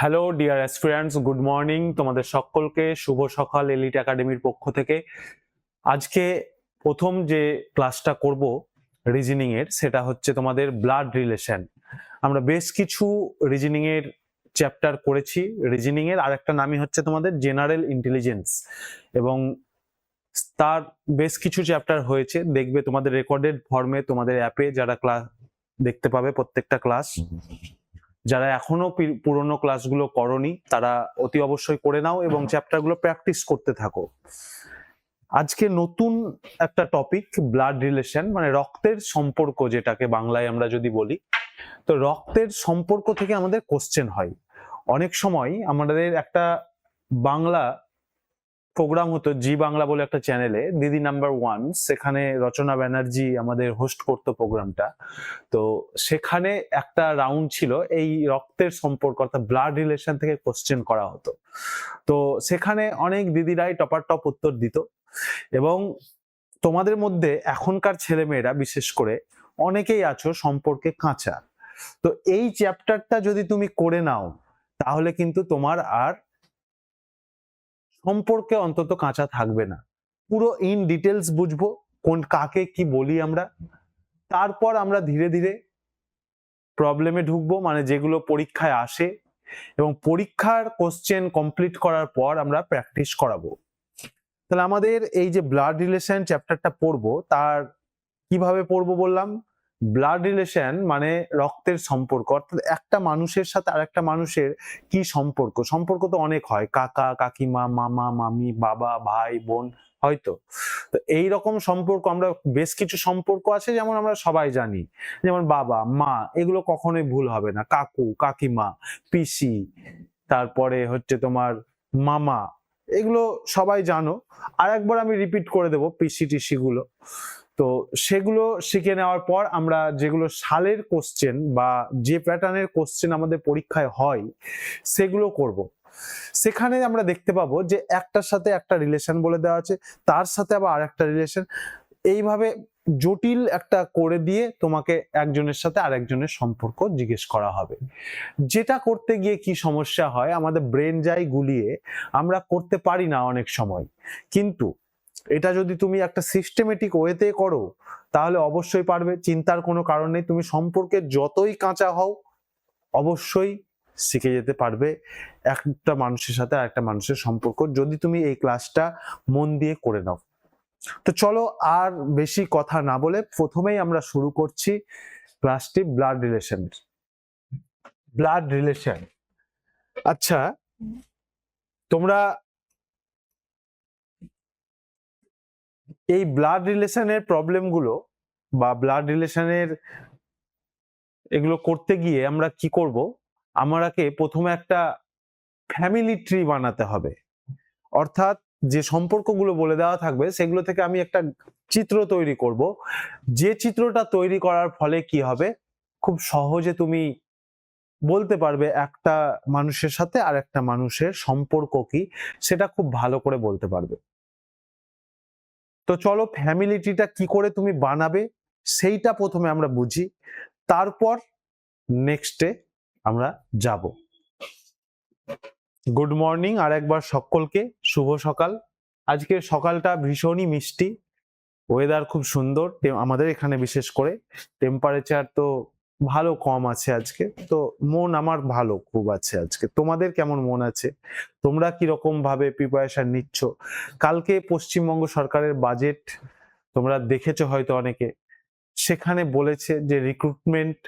Hello dear aspirants, good morning. তোমাদের সকলকে শুভ সকাল এলিট একাডেমির পক্ষ থেকে। আজকে প্রথম যে ক্লাসটা করব রিজনিং এর, সেটা হচ্ছে তোমাদের ব্লাড রিলেশন। আমরা বেশ কিছু রিজনিং এর চ্যাপ্টার করেছি। রিজনিং এর আরেকটা নামই হচ্ছে তোমাদের জেনারেল ইন্টেলিজেন্স, এবং তার বেশ কিছু চ্যাপ্টার হয়েছে। দেখবে তোমাদের রেকর্ডেড ফর্মে তোমাদের অ্যাপে যারা ক্লাস দেখতে পাবে, প্রত্যেকটা ক্লাস। যারা এখনো পুরোনো ক্লাসগুলো করনি তারা অতি অবশ্যই করে নাও এবং চ্যাপ্টারগুলো প্র্যাকটিস করতে থাকো। আজকে নতুন একটা টপিক, ব্লাড রিলেশন, মানে রক্তের সম্পর্ক, যেটাকে বাংলায় আমরা যদি বলি। তো রক্তের সম্পর্ক থেকে আমাদের কোশ্চেন হয় অনেক সময়। আমাদের একটা বাংলা প্রোগ্রাম হতো জি বাংলা বলে একটা চ্যানেলে, দিদি নাম্বার 1, সেখানে রচনা ব্যানার্জি আমাদের হোস্ট করতো প্রোগ্রামটা। তো সেখানে একটা রাউন্ড ছিল এই রক্তের সম্পর্ক অর্থাৎ ব্লাড রিলেশন থেকে কোশ্চেন করা হতো। তো সেখানে অনেক দিদিরাই টপার টপ উত্তর দিত, এবং তোমাদের মধ্যে এখনকার ছেলেমেয়েরা বিশেষ করে অনেকেই আছো সম্পর্কে কাঁচা। তো এই চ্যাপ্টারটা যদি তুমি করে নাও তাহলে কিন্তু তোমার আর সম্পর্কে অন্তত কাঁচা থাকবে না। পুরো ইন ডিটেলস বুঝবো কোন কাকে কি বলি আমরা। তারপর আমরা ধীরে ধীরে প্রবলেমে ঢুকবো, মানে যেগুলো পরীক্ষায় আসে, এবং পরীক্ষার কোশ্চেন কমপ্লিট করার পর আমরা প্র্যাকটিস করাবো। তাহলে আমাদের এই যে ব্লাড রিলেশন চ্যাপ্টারটা পড়বো, তার কিভাবে পড়বো বললাম। ব্লাড রিলেশন মানে রক্তের সম্পর্ক, অর্থাৎ একটা মানুষের সাথে আরেকটা মানুষের কি সম্পর্ক। সম্পর্ক তো অনেক হয়, কাকা কাকিমা, মামা মামি, বাবা ভাই বোন, হয়তো। তো এইরকম সম্পর্ক আমরা বেশ কিছু সম্পর্ক আছে, যেমন আমরা সবাই জানি, যেমন বাবা মা, এগুলো কখনোই ভুল হবে না। কাকু কাকিমা, পিসি, তারপরে হচ্ছে তোমার মামা, এগুলো সবাই জানো। আর একবার আমি রিপিট করে দেবো পিসি টিসি গুলো। তো সেগুলো শিখে নেওয়ার পর আমরা যেগুলো সালের কোশ্চেন বা যে প্যাটার্নের কোশ্চেন আমাদের পরীক্ষায় হয় সেগুলো করব। সেখানে আমরা দেখতে পাবো যে একটার সাথে একটা রিলেশন বলে দেওয়া আছে, তার সাথে আবার আরেকটা রিলেশন, এইভাবে জটিল একটা করে দিয়ে তোমাকে একজনের সাথে আরেকজনের সম্পর্ক জিজ্ঞেস করা হবে। যেটা করতে গিয়ে কি সমস্যা হয়, আমাদের ব্রেন যায় গুলিয়ে, আমরা করতে পারি না অনেক সময়। কিন্তু এটা যদি তুমি একটা সিস্টেমেটিক ওয়েতে করো তাহলে অবশ্যই পারবে, চিন্তার কোনো কারণ নেই। তুমি সম্পর্কে যতই কাঁচা হও অবশ্যই শিখে যেতে পারবে একটা মানুষের সাথে আরেকটা মানুষের সম্পর্ক, যদি তুমি এই ক্লাসটা মন দিয়ে করে নাও। তো চলো আর বেশি কথা না বলে প্রথমেই আমরা শুরু করছি ক্লাসটি ব্লাড রিলেশনের। ব্লাড রিলেশন, আচ্ছা তোমরা এই ব্লাড রিলেশনের প্রবলেমগুলো বা ব্লাড রিলেশনের এগুলো করতে গিয়ে আমরা কি করব, আমাকে প্রথমে একটা ফ্যামিলি ট্রি বানাতে হবে। অর্থাৎ যে সম্পর্কগুলো বলে দেওয়া থাকবে সেগুলো থেকে আমি একটা চিত্র তৈরি করব। যে চিত্রটা তৈরি করার ফলে কি হবে, খুব সহজে তুমি বলতে পারবে একটা মানুষের সাথে আর একটা মানুষের সম্পর্ক কি, সেটা খুব ভালো করে বলতে পারবে। তো চলো ফ্যামিলি ট্রিটা কি করে তুমি বানাবে সেইটা প্রথমে আমরা বুঝি, তারপর নেক্সটে আমরা যাব। গুড মর্নিং আর একবার সকলকে, শুভ সকাল। আজকের সকালটা ভীষণই মিষ্টি, ওয়েদার খুব সুন্দর আমাদের এখানে, বিশেষ করে টেম্পারেচার তো ভালো কম আছে আজকে। তো মন আমার ভালো খুব আছে আজকে। তোমাদের কেমন মন আছে? তোমরা কিরকম ভাবে প্রিপারেশন নিচ্ছ? কালকে পশ্চিমবঙ্গ সরকারের বাজেট তোমরা দেখেছো হয়তো অনেকে, সেখানে বলেছে যে রিক্রুটমেন্ট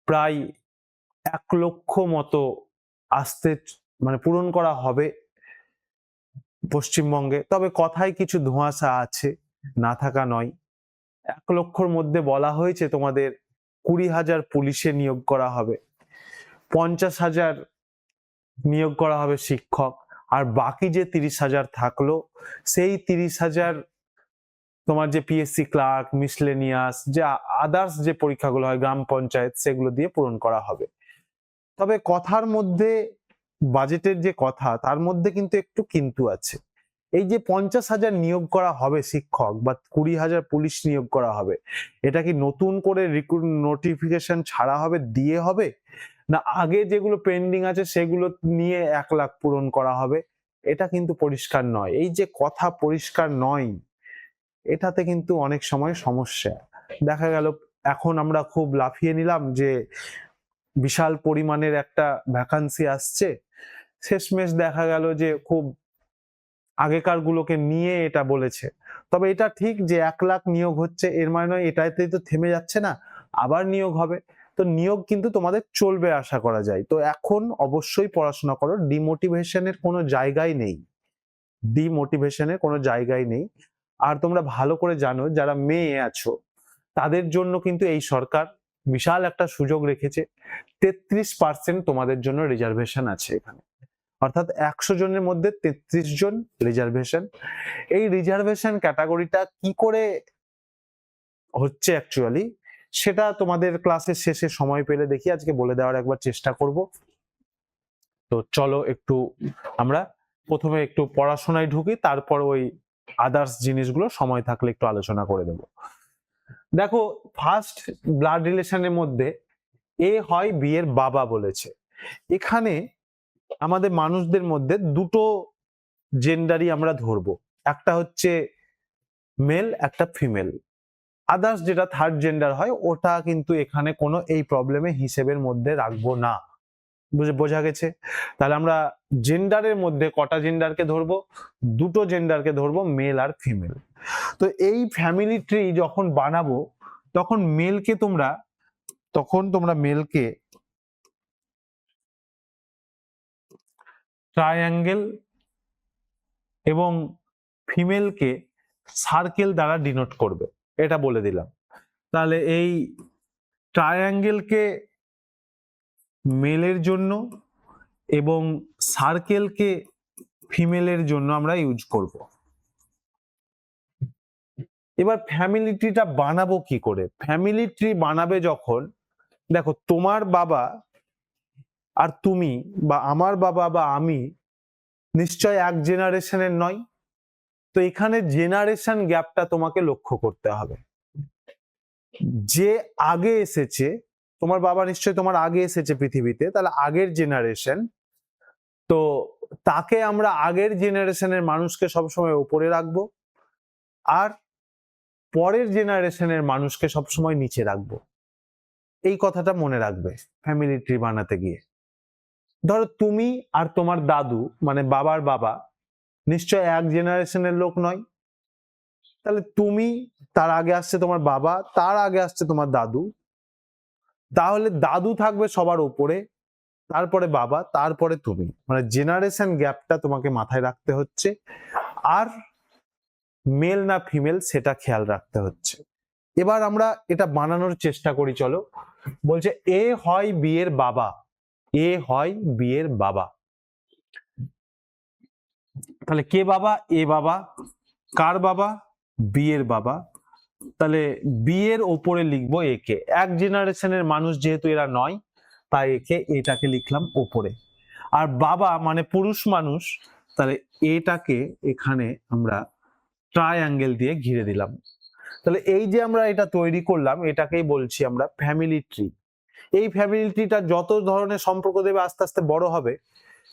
প্রায় 1 লক্ষ মতো আসতে, মানে পূরণ করা হবে পশ্চিমবঙ্গে। তবে কথায় কিছু ধোঁয়াশা আছে, না থাকা নয়। 1 লক্ষর মধ্যে বলা হয়েছে তোমাদের 20,000 পুলিশে নিয়োগ করা হবে, 50,000 নিয়োগ করা হবে শিক্ষক, আর বাকি যে 30,000 থাকলো সেই 30,000 তোমার যে পিএসসি ক্লার্ক, মিসলেনিয়াস, যে আদার্স যে পরীক্ষাগুলো হয় গ্রাম পঞ্চায়েত, সেগুলো দিয়ে পূরণ করা হবে। তবে কথার মধ্যে, বাজেটের যে কথা তার মধ্যে কিন্তু একটু কিন্তু আছে। এই যে 50,000 নিয়োগ করা হবে শিক্ষক বা 20,000 পুলিশ নিয়োগ করা হবে, এটা কি নতুন করে রিক্রুট নোটিফিকেশন ছাড়া হবে, দিয়ে হবে, না আগে যেগুলো পেন্ডিং আছে সেগুলো নিয়ে 1 লাখ পূরণ করা হবে, এটা কিন্তু পরিষ্কার নয়। এই যে কথা পরিষ্কার নয়, এটাতে কিন্তু অনেক সময় সমস্যা দেখা গেল। এখন আমরা খুব লাফিয়ে নিলাম যে বিশাল পরিমাণের একটা ভ্যাকান্সি আসছে, শেষমেশ দেখা গেল যে খুব আগেকার গুলোকে নিয়ে এটা বলেছে। তবে এটা ঠিক যে 1 লাখ নিয়োগ হচ্ছে, এর মানে নয় এটাতেই তো থেমে যাচ্ছে না, আবার নিয়োগ হবে। তো নিয়োগ কিন্তু তোমাদের চলবে আশা করা যায়। তো এখন অবশ্যই পড়াশোনা করো, ডিমোটিভেশনের কোনো জায়গায় নেই, ডিমোটিভেশনের কোনো জায়গায় নেই। আর তোমরা ভালো করে জানো যারা মেয়ে আছো তাদের জন্য কিন্তু এই সরকার বিশাল একটা সুযোগ রেখেছে। 33% তোমাদের জন্য রিজার্ভেশন আছে এখানে, অর্থাৎ 100 জনের মধ্যে 33 জন রিজার্ভেশন। এই রিজার্ভেশন ক্যাটাগরিটা কি করে হচ্ছে অ্যাকচুয়ালি সেটা তোমাদের ক্লাসের শেষে সময় পেলে দেখি আজকে বলে দেওয়ার একবার চেষ্টা করব। তো চলো একটু আমরা প্রথমে একটু পড়াশোনায় ঢুকি, তারপর ওই আদার্স জিনিসগুলো সময় থাকলে একটু আলোচনা করে দেব। দেখো ফার্স্ট ব্লাড রিলেশনের মধ্যে এ হয় বি এর বাবা বলেছে। এখানে আমাদের মানুষদের মধ্যে দুটো জেন্ডারই আমরা ধরবো, একটা হচ্ছে মেল, একটা ফিমেল। আদার্স যেটা থার্ড জেন্ডার হয় ওটা কিন্তু এখানে কোনো এই প্রবলেমে হিসেবের মধ্যে রাখবো না। বোঝা গেছে? তাহলে আমরা জেন্ডারের মধ্যে কটা জেন্ডারকে ধরবো? দুটো জেন্ডারকে ধরবো, মেল আর ফিমেল। তো এই ফ্যামিলি ট্রি যখন বানাবো তখন তোমরা মেলকে ট্রায়াঙ্গেল এবং ফিমেলকে সার্কেল দ্বারা ডিনোট করবে, এটা বলে দিলাম। তাহলে এই ট্রায়াঙ্গেলকে মেলের জন্য এবং সার্কেলকে ফিমেলের জন্য আমরা ইউজ করব। এবার ফ্যামিলি ট্রিটা বানাবো কি করে? ফ্যামিলি ট্রি বানাবে যখন, দেখো তোমার বাবা আর তুমি বা আমার বাবা বা আমি নিশ্চয় এক জেনারেশনের নয়। তো এখানে জেনারেশন গ্যাপটা তোমাকে লক্ষ্য করতে হবে। যে আগে এসেছে, তোমার বাবা নিশ্চয় তোমার আগে এসেছে পৃথিবীতে, তাহলে আগের জেনারেশন, তো তাকে আমরা আগের জেনারেশনের মানুষকে সবসময় উপরে রাখবো আর পরের জেনারেশনের মানুষকে সবসময় নিচে রাখবো। এই কথাটা মনে রাখবে ফ্যামিলি ট্রি বানাতে গিয়ে। ধরো তুমি আর তোমার দাদু মানে বাবার বাবা নিশ্চয় এক জেনারেশনের লোক নয়, তাহলে তুমি, তার আগে আসছে তোমার বাবা, তার আগে আসছে তোমার দাদু, তাহলে দাদু থাকবে সবার উপরে, তারপরে বাবা, তারপরে তুমি, মানে জেনারেশন গ্যাপটা তোমাকে মাথায় রাখতে হচ্ছে। আর মেল না ফিমেল সেটা খেয়াল রাখতে হচ্ছে। এবার আমরা এটা বানানোর চেষ্টা করি, চলো। বলছে এ হয় বি এর বাবা, এ হয় বি এর বাবা। তাহলে কে বাবা? এ বাবা। কার বাবা? বি এর বাবা। তাহলে বি এর ওপরে লিখবো এ কে, এক জেনারেশনের মানুষ যেহেতু এরা নয় তাই একে, এটাকে লিখলাম ওপরে। আর বাবা মানে পুরুষ মানুষ, তাহলে এটাকে এখানে আমরা ট্রায়াঙ্গেল দিয়ে ঘিরে দিলাম। তাহলে এই যে আমরা এটা তৈরি করলাম এটাকেই বলছি আমরা ফ্যামিলি ট্রি। এই ফ্যামিলি ট্রিটা যত ধরনের সম্পর্ক দেবে আস্তে আস্তে বড় হবে,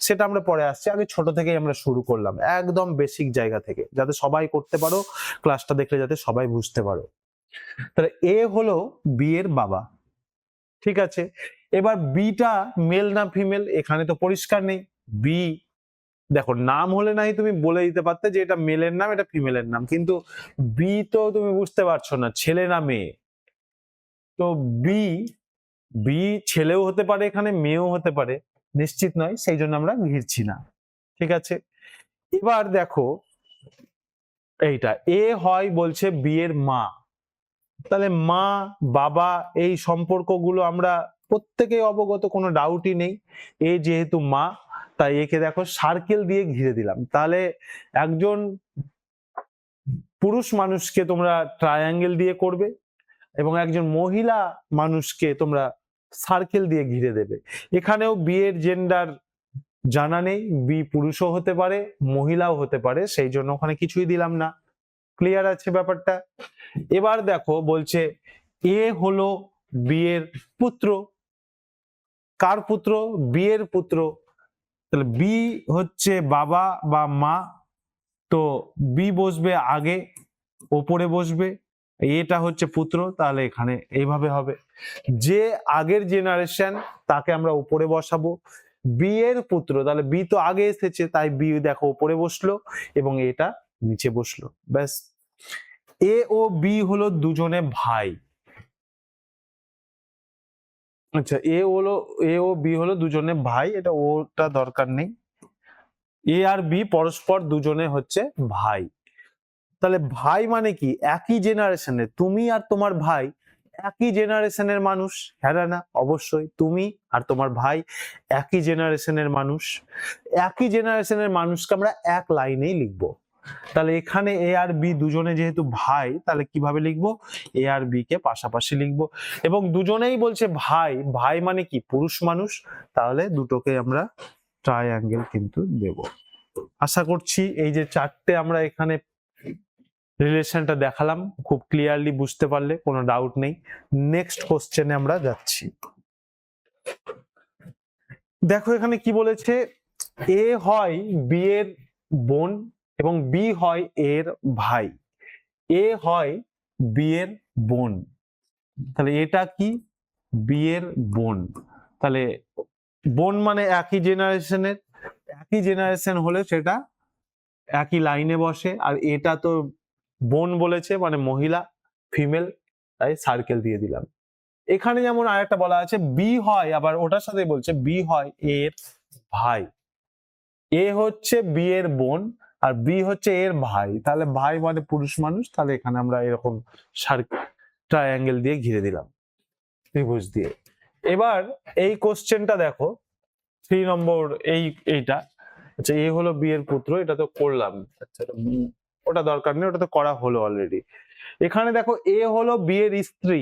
সেটা আমরা পরে আসছি। আগে ছোট থেকেই আমরা শুরু করলাম, একদম বেসিক জায়গা থেকে, যাতে সবাই করতে পারো, ক্লাসটা দেখলে যাতে সবাই বুঝতে পারো। তাহলে এ হলো বি এর বাবা, ঠিক আছে। এবার বিটা মেল না ফিমেল এখানে তো পরিষ্কার নেই। বি, দেখো নাম হলে নাই তুমি বলে দিতে পারতে যে এটা মেলের নাম এটা ফিমেলের নাম, কিন্তু বি তো তুমি বুঝতে পারছো না ছেলে না মেয়ে। তো বি, বি ছেলেও হতে পারে এখানে, মেয়েও হতে পারে, নিশ্চিত নয়, সেই জন্য আমরা ঘিরছি না, ঠিক আছে। এবার দেখো এইটা এ হয় বলছে বি এর মা। তাহলে মা বাবা এই সম্পর্কগুলো আমরা প্রত্যেকেই অবগত, কোনো ডাউটই নেই। এ যেহেতু মা তাই একে দেখো সার্কেল দিয়ে ঘিরে দিলাম। তাহলে একজন পুরুষ মানুষকে তোমরা ট্রায়াঙ্গেল দিয়ে করবে এবং একজন মহিলা মানুষকে তোমরা সার্কেল দিয়ে ঘিরে দেবে। এখানেও বি এর জেন্ডার জানা নেই, বি পুরুষও হতে পারে মহিলাও হতে পারে, সেই জন্য ওখানে কিছুই দিলাম না। ক্লিয়ার আছে ব্যাপারটা? এবার দেখো বলছে এ হলো বি এর পুত্র। কার পুত্র? বি এর পুত্র। তাহলে বি হচ্ছে বাবা বা মা, তো বি বসবে আগে, ওপরে বসবে, এটা হচ্ছে পুত্র, তাহলে এখানে এইভাবে হবে। যে আগের জেনারেশন তাকে আমরা উপরে বসাবো, বি এর পুত্র, তাহলে বি তো আগে এসেছে তাই বি দেখো উপরে বসলো এবং এটা নিচে বসলো, ব্যাস। এ ও বি হলো দুজনে ভাই। আচ্ছা, এ ও বি হলো দুজনে ভাই, এটা ওটা দরকার নেই। এ আর বি পরস্পর দুজনে হচ্ছে ভাই। তাহলে ভাই মানে কি? একই জেনারেশনের, তুমি আর তোমার ভাই একই জেনারেশনের মানুষ। হ্যাঁ না? অবশ্যই তুমি আর তোমার ভাই একই জেনারেশনের মানুষ। একই জেনারেশনের মানুষকে আমরা এক লাইনেই লিখবো। তাহলে এখানে এ আর বি দুজনে যেহেতু ভাই, তাহলে কিভাবে লিখবো? এ আর বি কে পাশাপাশি লিখবো এবং দুজনেই বলছে ভাই, ভাই মানে কি? পুরুষ মানুষ, তাহলে দুটোকে আমরা ট্রায়াঙ্গেল কিন্তু দেব। আশা করছি এই যে চারটে আমরা এখানে রিলেশনটা দেখালাম, খুব ক্লিয়ারলি বুঝতে পারলে, কোনো ডাউট নেই। নেক্সট কোশ্চেনে আমরা যাচ্ছি। দেখো এখানে কি বলেছে, এ হয় বি এর বোন এবং বি হয় এর ভাই। এ হয় বি এর বোন, তাহলে এটা কি? বি এর বোন। তাহলে বোন মানে একই জেনারেশনের, একই জেনারেশন হলে সেটা একই লাইনে বসে, আর এটা তো বোন বলেছে মানে মহিলা, ফিমেল, তাই সার্কেল দিয়ে দিলাম। এখানে যেমন আরেকটা বলা আছে বি হয়, আবার ওটার সাথে বলছে বি হয় এর ভাই। এ হচ্ছে বি এর বোন আর বি হচ্ছে এর ভাই, তাহলে ভাই মানে পুরুষ মানুষ, তাহলে এখানে আমরা এরকম ট্রায়াঙ্গেল দিয়ে ঘিরে দিলাম, ত্রিভুজ দিয়ে। এবার এই কোশ্চেনটা দেখো 3 নম্বর, এইটা আচ্ছা, এ হলো বি এর পুত্র, এটা তো করলাম। আচ্ছা, ওটা দরকার নেই, ওটা তো করা হলো অলরেডি। এখানে দেখো এ হলো বি এর স্ত্রী,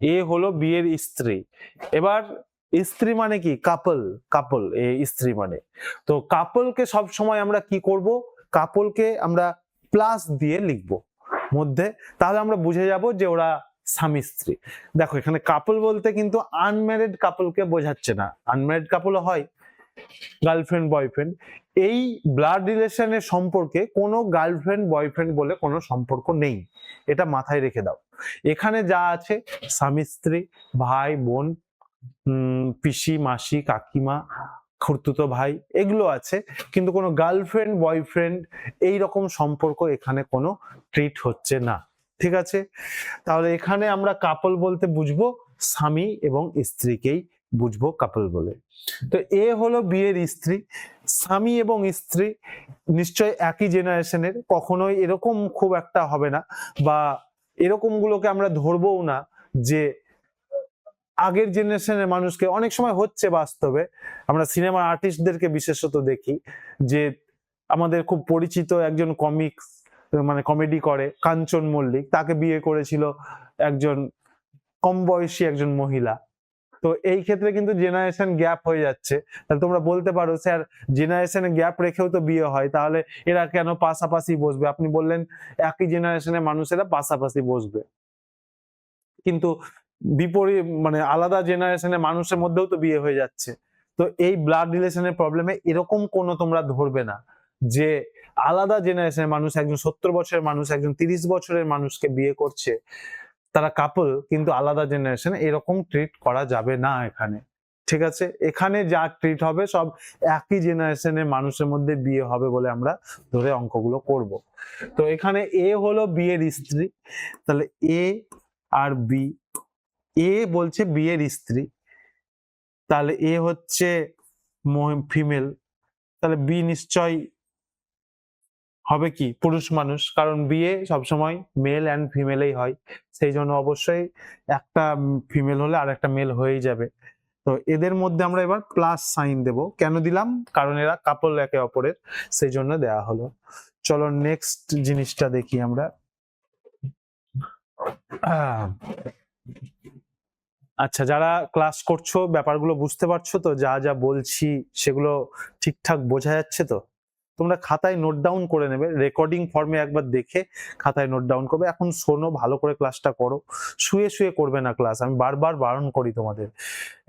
এ হলো বি এর স্ত্রী। এবার স্ত্রী মানে কি? কাপল, কাপল, এ স্ত্রী মানে। তো কাপলকে সব সময় আমরা কি করব? কাপলকে আমরা প্লাস দিয়ে লিখবো মধ্যে, তাহলে আমরা বুঝে যাব যে ওরা স্বামী স্ত্রী। দেখো এখানে কাপল বলতে কিন্তু আনম্যারিড কাপলকে বোঝাচ্ছে না, আনম্যারিড কাপলও হয়, গার্লফ্রেন্ড বয়ফ্রেন্ড। এই ব্লাড রিলেশনের সম্পর্কে কোনো গার্লফ্রেন্ড বয়ফ্রেন্ড বলে কোনো সম্পর্ক নেই, এটা মাথায় রেখে দাও। এখানে যা আছে স্বামী স্ত্রী, ভাই বোন, পিসি মাসি কাকিমা, খুড়তুতো ভাই, এগুলো আছে, কিন্তু কোনো গার্লফ্রেন্ড বয়ফ্রেন্ড এই রকম সম্পর্ক এখানে কোনো ট্রিট হচ্ছে না, ঠিক আছে? তাহলে এখানে আমরা কাপল বলতে বুঝবো স্বামী এবং স্ত্রীকেই বুঝবো কাপল বলে। তো এ হলো বিয়ের স্ত্রী, স্বামী এবং স্ত্রী নিশ্চয় একই জেনারেশনের, কখনোই এরকম খুব একটা হবে না, বা এরকম গুলোকে আমরা ধরবও না যে আগের জেনারেশনের মানুষকে, অনেক সময় হচ্ছে বাস্তবে, আমরা সিনেমার আর্টিস্টদেরকে বিশেষত দেখি যে আমাদের খুব পরিচিত একজন কমিক্স মানে কমেডি করে কাঞ্চন মল্লিক, তাকে বিয়ে করেছিল একজন কম বয়সী একজন মহিলা। তো এই ক্ষেত্রে কিন্তু জেনারেশন গ্যাপ হয়ে যাচ্ছে, তাহলে তোমরা বলতে পারো স্যার জেনারেশনে গ্যাপ রেখেও তো বিয়ে হয়, তাহলে এরা কেন পাশাপাশি বসবে? আপনি বললেন একই জেনারেশনের মানুষেরা পাশাপাশি বসবে, কিন্তু বিপরীত মানে আলাদা জেনারেশনের মানুষের মধ্যেও তো বিয়ে হয়ে যাচ্ছে। তো এই ব্লাড রিলেশনের প্রবলেমে এরকম কোনো তোমরা ধরবে না যে আলাদা জেনারেশনের মানুষ, একজন 70 বছরের মানুষ একজন 30 বছরের মানুষকে বিয়ে করছে, তারা কাপল কিন্তু আলাদা জেনারেশন, এরকম ট্রিট করা যাবে না এখানে, ঠিক আছে? এখানে যা ট্রিট হবে সব একই জেনারেশনের মানুষের মধ্যে বিয়ে হবে বলে আমরা ধরে অঙ্কগুলো করব। তো এখানে এ হলো বিয়ের স্ত্রী, তাহলে এ আর বি, এ বলছে বিয়ের স্ত্রী, তাহলে এ হচ্ছে ফিমেল, তাহলে বি নিশ্চয় হবে কি? পুরুষ মানুষ, কারণ বিয়ে সবসময় মেল অ্যান্ড ফিমেলেই হয়, সেই জন্য অবশ্যই একটা ফিমেল হলে আর একটা মেল হয়েই যাবে। তো এদের মধ্যে আমরা এবার প্লাস সাইন দেব, কেন দিলাম? কারণ এরা কাপল একে অপরের, সেই জন্য দেয়া হলো। চলো নেক্সট জিনিসটা দেখি আমরা। আচ্ছা, যারা ক্লাস করছো ব্যাপারগুলো বুঝতে পারছো তো? যা যা বলছি সেগুলো ঠিকঠাক বোঝা যাচ্ছে তো? তোমরা খাতায় নোট ডাউন করে নেবে, রেকর্ডিং ফর্মে একবার দেখে খাতায় নোট ডাউন করবে। এখন শোনো, ভালো করে ক্লাসটা করো, শুয়ে শুয়ে করবে না ক্লাস, আমি বারবার বারণ করি তোমাদের।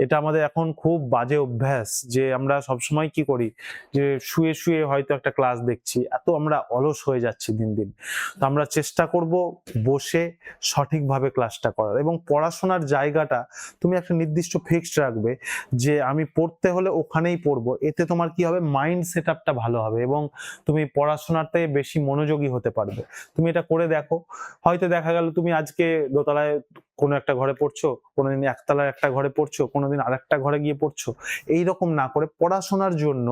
এটা আমাদের এখন খুব বাজে অভ্যাস যে আমরা সবসময় কি করি, যে শুয়ে শুয়ে হয়তো একটা ক্লাস দেখছি, এত আমরা অলস হয়ে যাচ্ছি দিন দিন। তো আমরা চেষ্টা করব বসে সঠিকভাবে ক্লাসটা করার, এবং পড়াশোনার জায়গাটা তুমি একটা নির্দিষ্ট ফিক্সড রাখবে যে আমি পড়তে হলে ওখানেই পড়বো। এতে তোমার কি হবে, মাইন্ড সেট আপটা ভালো হবে এবং তুমি পড়াশোনাতে বেশি মনোযোগী হতে পারবে। তুমি এটা করে দেখো, হয়তো দেখা গেল তুমি আজকে দোতলায় কোনো একটা ঘরে পড়ছো, কোনোদিন একতলায় একটা ঘরে পড়ছো, কোনোদিন আরেকটা ঘরে গিয়ে পড়ছো। এইরকম না করে পড়াশোনার জন্য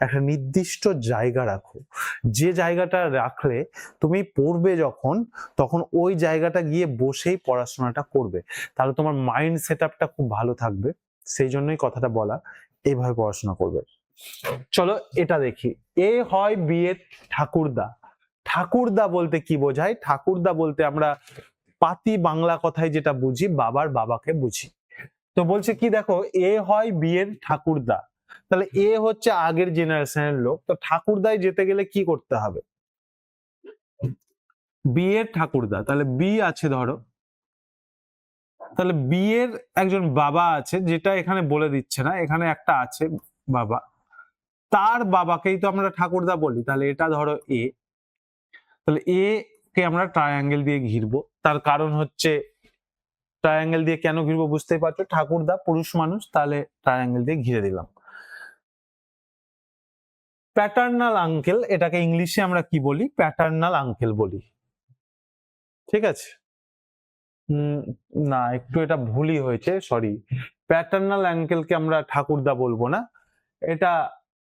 একটা নির্দিষ্ট জায়গা রাখো, যে জায়গাটা রাখলে তুমি পড়বে যখন, তখন ওই জায়গাটা গিয়ে বসেই পড়াশোনাটা করবে, তাহলে তোমার মাইন্ড সেট আপটা খুব ভালো থাকবে। সেই জন্যই কথাটা বলা, এইভাবে পড়াশোনা করবে। চলো এটা দেখি। এ হয় বিয়ের ঠাকুরদা। ঠাকুরদা বলতে কি বোঝায়? ঠাকুরদা বলতে আমরা পাতি বাংলা কথায় যেটা বুঝি, বাবার বাবাকে বুঝি। তো বলছে কি, দেখো, এ হয় বিয়ের ঠাকুরদা, তাহলে এ হচ্ছে আগের জেনারেশনের লোক, তো ঠাকুরদায় যেতে গেলে কি করতে হবে? বিয়ের ঠাকুরদা, তাহলে বি আছে ধরো, তাহলে বিয়ের একজন বাবা আছে, যেটা এখানে বলে দিচ্ছে না, এখানে একটা আছে বাবা, তার বাবাকেই তো আমরা ঠাকুরদা বলি। তাহলে এটা ধরো এ, তাহলে এ কে আমরা ট্রায়াঙ্গেল দিয়ে ঘিরবো। তার কারণ হচ্ছে, ট্রায়াঙ্গেল দিয়ে কেন ঘিরবো বুঝতেই পারছো, ঠাকুরদা পুরুষ মানুষ, তাহলে ট্রায়াঙ্গেল দিয়ে ঘিরে দিলাম। প্যাটার্নাল আঙ্কেল, এটাকে ইংলিশে আমরা কি বলি? প্যাটার্নাল আঙ্কেল বলি। ঠিক আছে? না, একটু এটা ভুলই হয়েছে, সরি। প্যাটার্নাল আঙ্কেলকে আমরা ঠাকুরদা বলবো না, এটা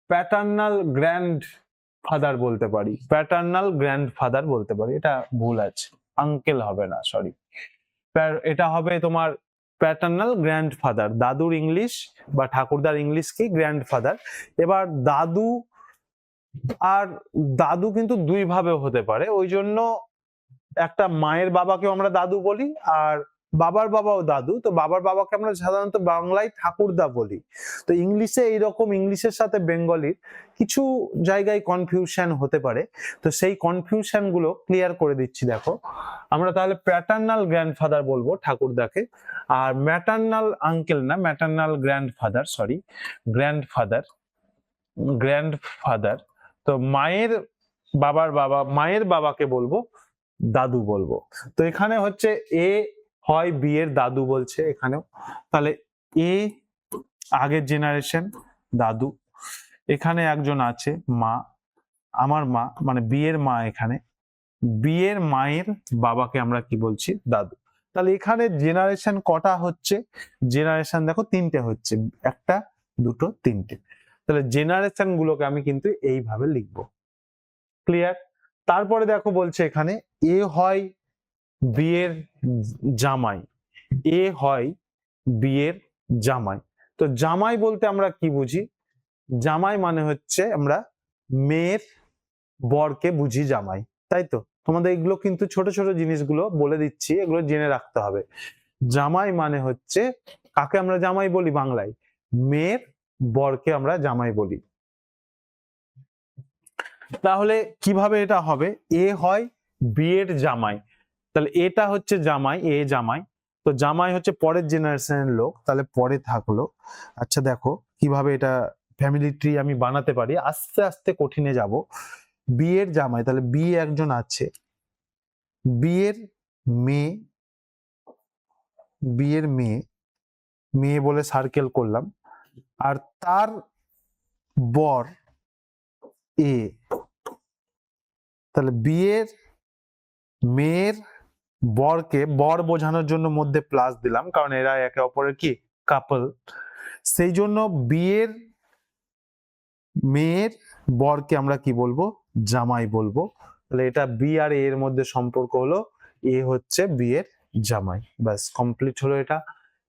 প্যাটার্নাল গ্র্যান্ড ফাদার বলতে পারি, প্যাটার্নাল গ্র্যান্ড ফাদার বলতে পারি, এটা ভুল আছে, আঙ্কেল হবে না, সরি। এটা হবে তোমার প্যাটার্নাল গ্র্যান্ড ফাদার। দাদুর ইংলিশ বা ঠাকুরদার ইংলিশ কি? Grand father. এবার দাদু আর দাদু কিন্তু দুই ভাবে হতে পারে, ওই জন্য একটা মায়ের বাবাকেও আমরা দাদু বলি, আর বাবার বাবাও দাদু। তো বাবার বাবাকে আমরা সাধারণত বাংলায় ঠাকুরদা বলি। তো ইংলিশে এইরকম, ইংলিশের সাথে বেঙ্গলির কিছু জায়গায় কনফিউশন হতে পারে, তো সেই কনফিউশন গুলো ক্লিয়ার করে দিচ্ছি। দেখো, আমরা তাহলে প্যাটার্নাল গ্র্যান্ডফাদার বলবো ঠাকুরদাকে, আর ম্যাটার্নাল আঙ্কেল না, maternal grandfather, sorry, grandfather, grandfather. তো মায়ের বাবার বাবা, মায়ের বাবাকে বলবো দাদু বলবো। তো এখানে হচ্ছে এ হয় বিয়ের দাদু বলছে এখানেও, তাহলে এ আগের জেনারেশন দাদু, এখানে একজন আছে মা, আমার মা, মানে বিয়ের মা, এখানে বিয়ের মায়ের বাবাকে আমরা কি বলছি? দাদু। তাহলে এখানে জেনারেশন কটা হচ্ছে? জেনারেশন দেখো তিনটে হচ্ছে, একটা, দুটো, তিনটে। তাহলে জেনারেশন গুলোকে আমি কিন্তু এইভাবে লিখবো। ক্লিয়ার? তারপরে দেখো বলছে এখানে এ হয় বিয়ের জামাই, এ হয় বিয়ের জামাই। তো জামাই বলতে আমরা কি বুঝি? জামাই মানে হচ্ছে আমরা মেয়ের বরকে বুঝি জামাই, তাই তো? তোমাদের এগুলো কিন্তু ছোট ছোট জিনিসগুলো বলে দিচ্ছি, এগুলো জেনে রাখতে হবে। জামাই মানে হচ্ছে, কাকে আমরা জামাই বলি বাংলায়? মেয়ের বরকে আমরা জামাই বলি। তাহলে কিভাবে এটা হবে? এ হয় বিয়ের জামাই, তাহলে এটা হচ্ছে জামাই, এ জামাই। তো জামাই হচ্ছে পরের জেনারেশনের লোক, তাহলে পরে থাকলো। আচ্ছা দেখো কিভাবে এটা ফ্যামিলি ট্রি আমি বানাতে পারি, আস্তে আস্তে কঠিনে যাব। বিয়ের জামাই, তাহলে বিয়ে একজন আছে, বিয়ের মেয়ে, বিয়ের মেয়ে, মেয়ে বলে সার্কেল করলাম, আর তার বর এ, তাহলে বিয়ের মেয়ের বরকে, বর বোঝানোর জন্য মধ্যে প্লাস দিলাম, কারণ এরা একে অপরের কি কাপল, সেই জন্য বিয়ের মেয়ের বরকে আমরা কি বলবো? জামাই বলবো। তাহলে এটা বি আর এ এর মধ্যে সম্পর্ক হলো, এ হচ্ছে বিয়ের জামাই, ব্যাস কমপ্লিট হলো এটা।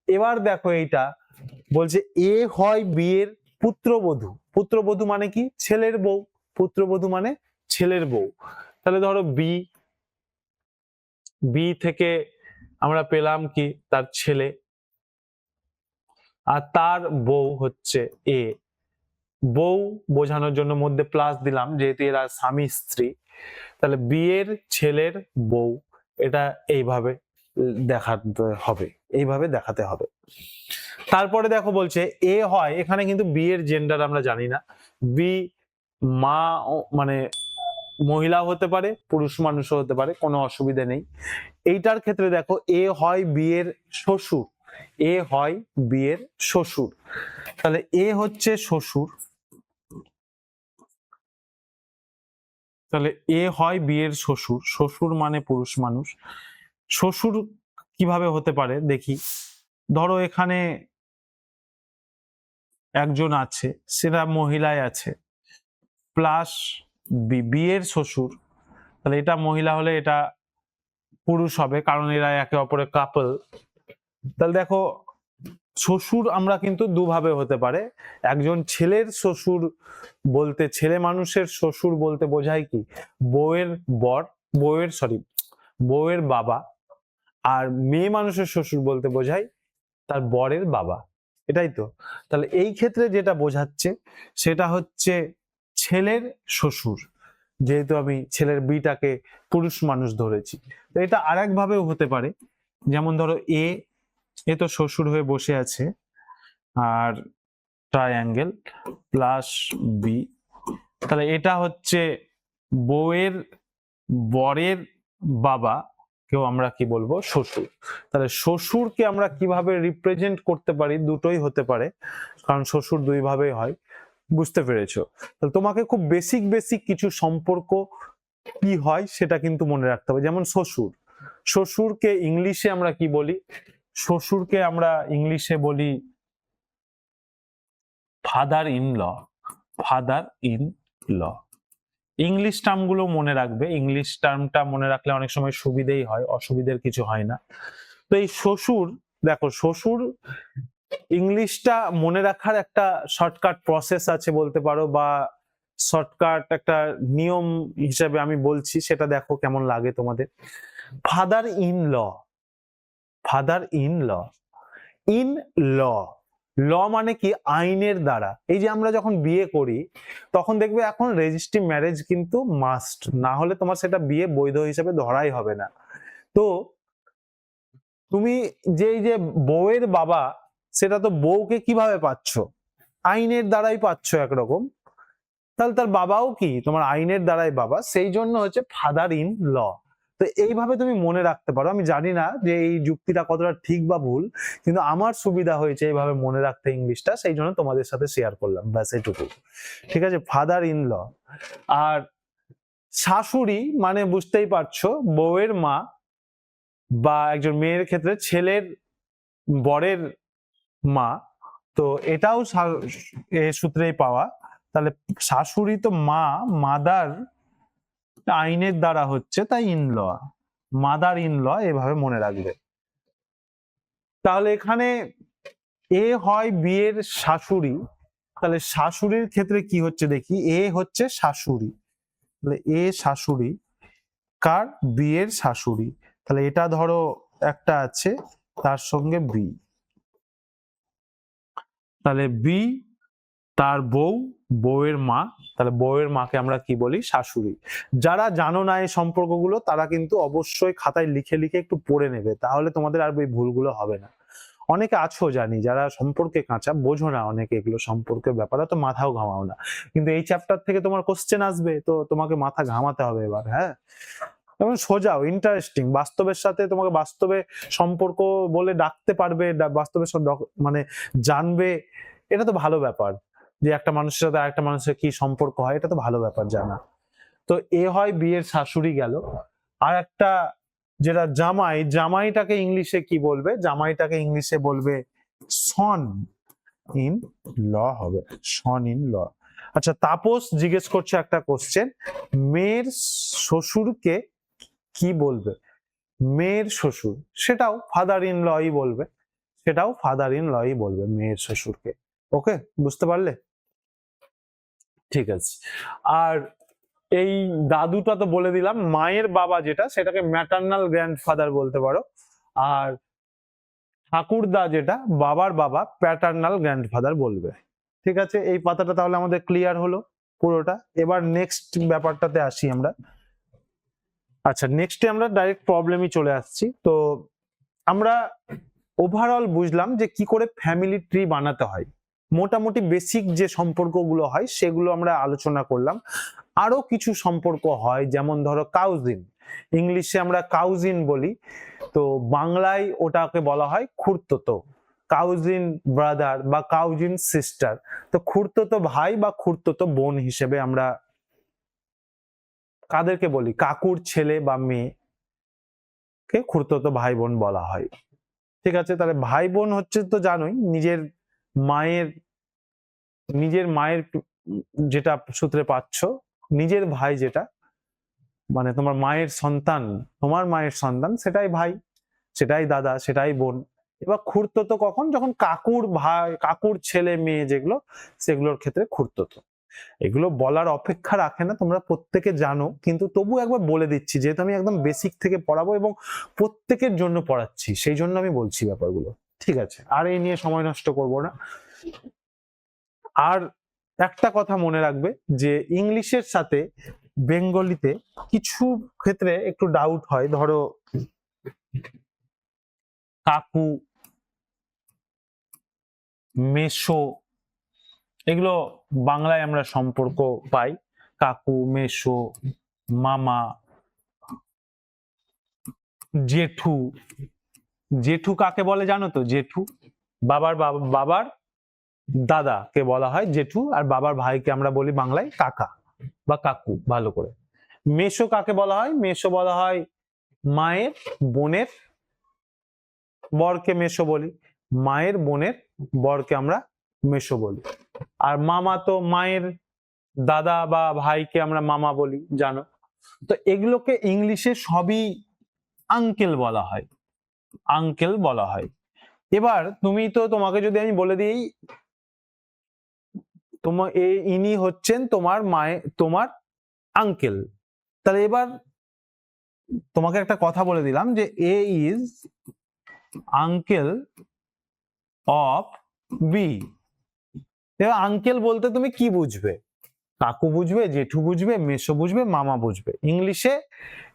এবার দেখো এইটা বলছে এ হয় বিয়ের পুত্রবধূ। পুত্রবধূ মানে কি? ছেলের বউ। পুত্রবধূ মানে ছেলের বউ। তাহলে ধরো বি, বি থেকে আমরা পেলাম কি? তার ছেলে, আর তার বউ হচ্ছে এ, বউ বোঝানোর জন্য মধ্যে প্লাস দিলাম, যেহেতু এরা স্বামী স্ত্রী, তাহলে বিয়ের ছেলের বউ, এটা এইভাবে দেখাতে হবে, এইভাবে দেখাতে হবে। তারপরে দেখো বলছে এ হয়, এখানে কিন্তু বিয়ের জেন্ডার আমরা জানি না, বি মা মানে মহিলা হতে পারে, পুরুষ মানুষও হতে পারে, কোনো অসুবিধা নেই। এইটার ক্ষেত্রে দেখো এ হয় বিয়ের শ্বশুর, এ হয় বিয়ের শ্বশুর, তাহলে এ হচ্ছে শ্বশুর, তাহলে এ হয় বিয়ের শ্বশুর, শ্বশুর মানে পুরুষ মানুষ। শ্বশুর কিভাবে হতে পারে দেখি, ধরো এখানে একজন আছে, সেটা মহিলায় আছে, প্লাস বিয়ের শ্বশুর, তাহলে এটা মহিলা হলে এটা পুরুষ হবে, কারণ এরা একে অপরের কাপল। তাহলে দেখো শ্বশুর আমরা কিন্তু দুভাবে হতে পারে, একজন ছেলের শ্বশুর বলতে, ছেলে মানুষের শ্বশুর বলতে বোঝায় কি, বউয়ের বর, বউয়ের বাবা, আর মেয়ে মানুষের শ্বশুর বলতে বোঝায় তার বরের বাবা, এটাই তো। তাহলে এই ক্ষেত্রে যেটা বোঝাচ্ছে সেটা হচ্ছে ছেলের শ্বশুর, যেহেতু আমি ছেলের বিটাকে পুরুষ মানুষ ধরেছি। তো এটা আরেক ভাবেও হতে পারে, যেমন ধরো এ তো শ্বশুর হয়ে বসে আছে, আর ট্রায়াঙ্গেল প্লাস বি, তাহলে এটা হচ্ছে বউয়ের বরের বাবা, কেউ আমরা কি বলবো শ্বশুর। তাহলে শ্বশুরকে আমরা কিভাবে রিপ্রেজেন্ট করতে পারি, দুটোই হতে পারে, কারণ শ্বশুর দুই ভাবেই হয়। বুঝতে পেরেছো? তাহলে তোমাকে খুব বেসিক কিছু সম্পর্ক কি হয় সেটা কিন্তু মনে রাখতে হবে। যেমন শ্বশুর, শ্বশুরকে ইংলিশে আমরা কি বলি, শ্বশুরকে আমরা ইংলিশে বলি father in law, father in law. English টার্মগুলো মনে রাখবে, ইংলিশ টার্মটা মনে রাখলে অনেক সময় সুবিধেই হয়, অসুবিধের কিছু হয় না। তো এই শ্বশুর, দেখো শ্বশুর ইংলিশটা মনে রাখার একটা শর্টকাট প্রসেস আছে বলতে পারো, বা শর্টকাট একটা নিয়ম হিসাবে আমি বলছি, সেটা দেখো কেমন লাগে তোমাদের। Father in law, father in law, in law, law মানে কি আইনের দ্বারা। এই যে আমরা যখন বিয়ে করি তখন দেখবে এখন রেজিস্ট্রি ম্যারেজ কিন্তু মাস্ট, না হলে তোমার সেটা বিয়ে বৈধ হিসেবে ধরাই হবে না। তো তুমি যে এই যে বউয়ের বাবা, সেটা তো বউকে কিভাবে পাচ্ছ, আইনের দ্বারাই পাচ্ছ একরকম, তাহলে তার বাবাও কি তোমার আইনের দ্বারাই বাবা, সেই জন্য হচ্ছে ফাদার ইন ল। তো এইভাবে তুমি মনে রাখতে পারো। আমি জানি না যে এই যুক্তিটা কতটা ঠিক বা ভুল, কিন্তু আমার সুবিধা হয়েছে এইভাবে মনে রাখতে ইংলিশটা, সেই জন্য তোমাদের সাথে শেয়ার করলাম, ব্যাস এটুকু। ঠিক আছে, ফাদার ইন ল। আর শাশুড়ি মানে বুঝতেই পারছো বউয়ের মা, বা একজন মেয়ের ক্ষেত্রে ছেলের বরের মা, তো এটাও এ সূত্রেই পাওয়া। তাহলে শাশুড়ি তো মা, মাদার আইনের দ্বারা হচ্ছে, তাই in law, mother in law, এভাবে মনে রাখবে। তাহলে এখানে এ হয় বিয়ের শাশুড়ি, তাহলে শাশুড়ির ক্ষেত্রে কি হচ্ছে দেখি, এ হচ্ছে শাশুড়ি, তাহলে এ শাশুড়ি, কার, বিয়ের শাশুড়ি। তাহলে এটা ধরো একটা আছে তার সঙ্গে বি, তাহলে বি তার বউ, বউয়ের মা, তাহলে বউয়ের মাকে আমরা কি বলি, শাশুড়ি। যারা জানো না এই সম্পর্কগুলো তারা কিন্তু অবশ্যই খাতায় লিখে লিখে একটু পড়ে নেবে, তাহলে তোমাদের আর এই ভুলগুলো হবে না। অনেকে আছো জানি যারা সম্পর্কে কাঁচা, বোঝো না অনেকে এগুলো সম্পর্কের ব্যাপারে, তো মাথাও ঘামাও না, কিন্তু এই চ্যাপ্টার থেকে তোমার কোশ্চেন আসবে, তো তোমাকে মাথা ঘামাতে হবে এবার। হ্যাঁ, এবং সোজাও ইন্টারেস্টিং, বাস্তবের সাথে তোমাকে বাস্তবে সম্পর্ক বলে ডাকতে পারবে, বাস্তবের মানে জানবে, এটা তো ভালো ব্যাপার, যে একটা মানুষের সাথে আরেকটা মানুষের কি সম্পর্ক হয়, এটা তো ভালো ব্যাপার জানা। তো এ হয় বিয়ের শাশুড়ি গেল। আর একটা যেটা জামাই, জামাইটাকে ইংলিশে কি বলবে, জামাইটাকে ইংলিশে বলবে সন ইন ল হবে, সন ইন ল। আচ্ছা, তাপস জিজ্ঞেস করছে একটা কোশ্চেন, মেয়ের শ্বশুরকে কি বলবে, মেয়ের শ্বশুর, সেটাও ফাদার ইন লই বলবে, সেটাও ফাদার ইন লই বলবে মেয়ের শ্বশুরকে। ওকে, বুঝতে পারলে? ঠিক আছে। আর এই দাদুটা তো বলে দিলাম, মায়ের বাবা যেটা সেটাকে ম্যাটার্নাল গ্র্যান্ডফাদার বলতে পারো, আর ঠাকুরদা যেটা বাবার বাবা প্যাটার্নাল গ্র্যান্ডফাদার বলবে। ঠিক আছে, এই পাতাটা তাহলে আমাদের ক্লিয়ার হলো পুরোটা। এবার নেক্সট ব্যাপারটাতে আসি আমরা। আচ্ছা, নেক্সটে আমরা ডাইরেক্ট প্রবলেমই চলে আসছি। তো আমরা ওভারঅল বুঝলাম যে কি করে ফ্যামিলি ট্রি বানাতে হয়, মোটামুটি বেসিক যে সম্পর্কগুলো হয় সেগুলো আমরা আলোচনা করলাম। আরো কিছু সম্পর্ক হয়, যেমন ধরো কাউজিন, ইংলিশে আমরা কাউজিন বলি, তো বাংলায় ওটাকে বলা হয় খুড়তুতো, কাউজিন ব্রাদার বা কাউজিন সিস্টার। তো খুড়তুতো ভাই বা খুড়তুতো বোন হিসেবে আমরা কাদেরকে বলি, কাকুর ছেলে বা মেয়ে কে খুড়তুতো ভাই বোন বলা হয়। ঠিক আছে, তাহলে ভাই বোন হচ্ছে তো জানোই নিজের মায়ের যেটা সূত্রে পাচ্ছ, নিজের ভাই যেটা, মানে তোমার মায়ের সন্তান সেটাই ভাই, সেটাই দাদা, সেটাই বোন। এবার খুড়তুতো কখন, যখন কাকুর ভাই, কাকুর ছেলে মেয়ে যেগুলো, সেগুলোর ক্ষেত্রে খুড়তুতো। এগুলো বলার অপেক্ষা রাখে না, তোমরা প্রত্যেকে জানো, কিন্তু তবু একবার বলে দিচ্ছি, যেহেতু আমি একদম বেসিক থেকে পড়াবো এবং প্রত্যেকের জন্য পড়াচ্ছি, সেই জন্য আমি বলছি ব্যাপারগুলো। ঠিক আছে, আর এই নিয়ে সময় নষ্ট করব না। আর একটা কথা মনে রাখবে যে ইংলিশের সাথে বেঙ্গলিতে কিছু ক্ষেত্রে একটু ডাউট হয়। ধরো কাকু, মেসো, এগুলো বাংলায় আমরা সম্পর্ক পাই, কাকু, মেসো, মামা, জেঠু। জেঠু কাকে বলে জানো তো? জেঠু বাবার দাদাকে বলা হয় জেঠু, আর বাবার ভাইকে আমরা বলি বাংলায় কাকা বা কাকু। ভালো করে, মেসো কাকে বলা হয়? মেসো বলা হয় মায়ের বোনের বরকে মেসো বলি, মায়ের বোনের বরকে আমরা মেসো বলি। আর মামা তো মায়ের দাদা বা ভাইকে আমরা মামা বলি, জানো তো। এগুলোকে ইংলিশে সবই আঙ্কেল বলা হয়, আঙ্কেল বলা হয়। এবার তোমাকে যদি আমি বলে দিই, ইনি হচ্ছেন তোমার আঙ্কেল, তাহলে এবার তোমাকে একটা কথা বলে দিলাম যে এ ইজ আঙ্কেল অফ বি। এবার আঙ্কেল বলতে তুমি কি বুঝবে? কাকু বুঝবে, জেঠু বুঝবে, মেসো বুঝবে, মামা বুঝবে। ইংলিশে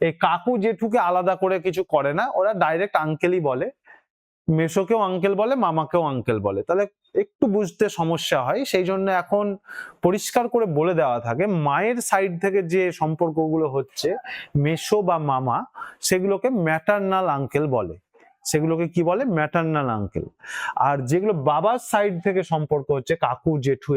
এই কাকু জেঠুকে আলাদা করে কিছু করে না, ওরা ডাইরেক্ট আঙ্কেলই বলে। মেসোকেও আঙ্কেল বলে, মামাকেও আঙ্কেল বলে। তাহলে একটু বুঝতে সমস্যা হয়, সেই জন্য এখন পরিষ্কার করে বলে দেওয়া থাকে মায়ের সাইড থেকে যে সম্পর্কগুলো হচ্ছে মেসো বা মামা, সেগুলোকে ম্যাটারনাল আঙ্কেল বলে। সেগুলোকে কি বলে? Maternal uncle. আর যেগুলো বাবার সাইড থেকে সম্পর্ক হচ্ছে কাকু জেঠু,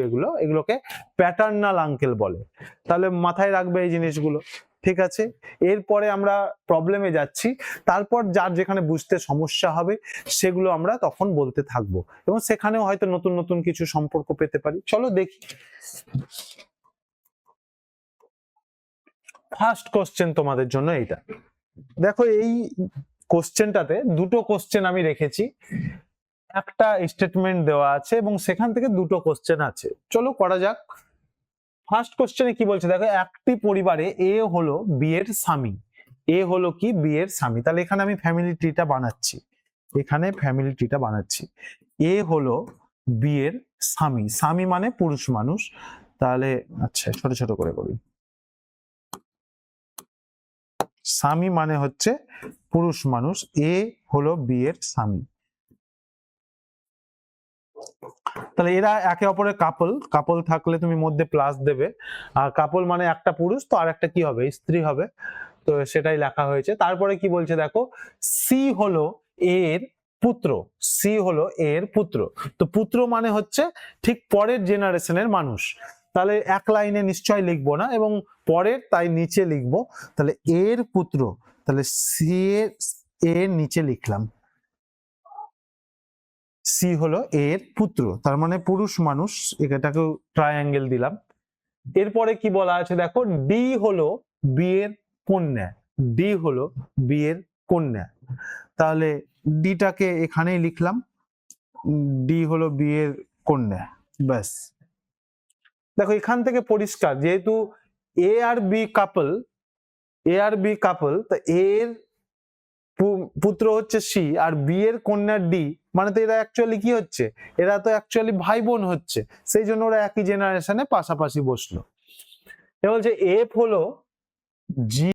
এগুলোকে প্যাটার্নাল আঙ্কেল বলে। তাহলে মাথায় রাখবে এই জিনিসগুলো। ঠিক আছে, এরপরে আমরা প্রবলেমে যাচ্ছি, তারপর যার যেখানে বুঝতে সমস্যা হবে সেগুলো আমরা তখন বলতে থাকবো, এবং সেখানেও হয়তো নতুন নতুন কিছু সম্পর্ক পেতে পারি। চলো দেখি। ফার্স্ট কোশ্চেন তোমাদের জন্য এইটা দেখো, এই কোশ্চেনটাতে দুটো কোশ্চেন আমি রেখেছি, একটা স্টেটমেন্ট দেওয়া আছে এবং সেখান থেকে দুটো কোশ্চেন আছে। চলো করা যাক। ফার্স্ট কোশ্চেনে কি বলছে দেখো, একটি পরিবারে এ হলো বিয়ের স্বামী। এ হলো কি? বিয়ের স্বামী। তাহলে এখানে আমি ফ্যামিলি ট্রিটা বানাচ্ছি, এ হলো বিয়ের স্বামী। স্বামী মানে পুরুষ মানুষ। তাহলে আচ্ছা, ছোট ছোট করে বলি। স্বামী মানে হচ্ছে পুরুষ মানুষ, এ হলো বিয়ের স্বামী। তাহলে এরা একে অপরের কাপল থাকলে তুমি মধ্যে প্লাস দেবে, আর কাপল মানে একটা পুরুষ, তো আর একটা কি হবে? স্ত্রী হবে। তো সেটাই লেখা হয়েছে। তারপরে কি বলছে দেখো, সি হলো এর পুত্র। সি হলো এর পুত্র। তো পুত্র মানে হচ্ছে ঠিক পরের জেনারেশনের মানুষ। তাহলে এক লাইনে নিশ্চয় লিখবো না, এবং পরের তাই নিচে লিখবো। তাহলে এর পুত্র, তাহলে সি এর নিচে লিখলাম, সি হলো এর পুত্র, তার মানে পুরুষ মানুষ, এটাকে ট্রায়াঙ্গেল দিলাম। এরপরে কি বলা আছে দেখো, ডি হলো বিয়ের কন্যা। ডি হলো বিয়ের কন্যা। তাহলে ডিটাকে এখানেই লিখলাম, ডি হলো বিয়ের কন্যা। ব্যাস, দেখো এখান থেকে পরিষ্কার, যেহেতু এ আর বি কাপল, তা এর পুত্র হচ্ছে সি আর বি এর কন্যা ডি, মানে তো এরা অ্যাকচুয়ালি কি হচ্ছে, এরা তো অ্যাকচুয়ালি ভাই বোন হচ্ছে, সেই জন্য ওরা একই জেনারেশনে পাশাপাশি বসলো। এবার বলছে এফ হলো জি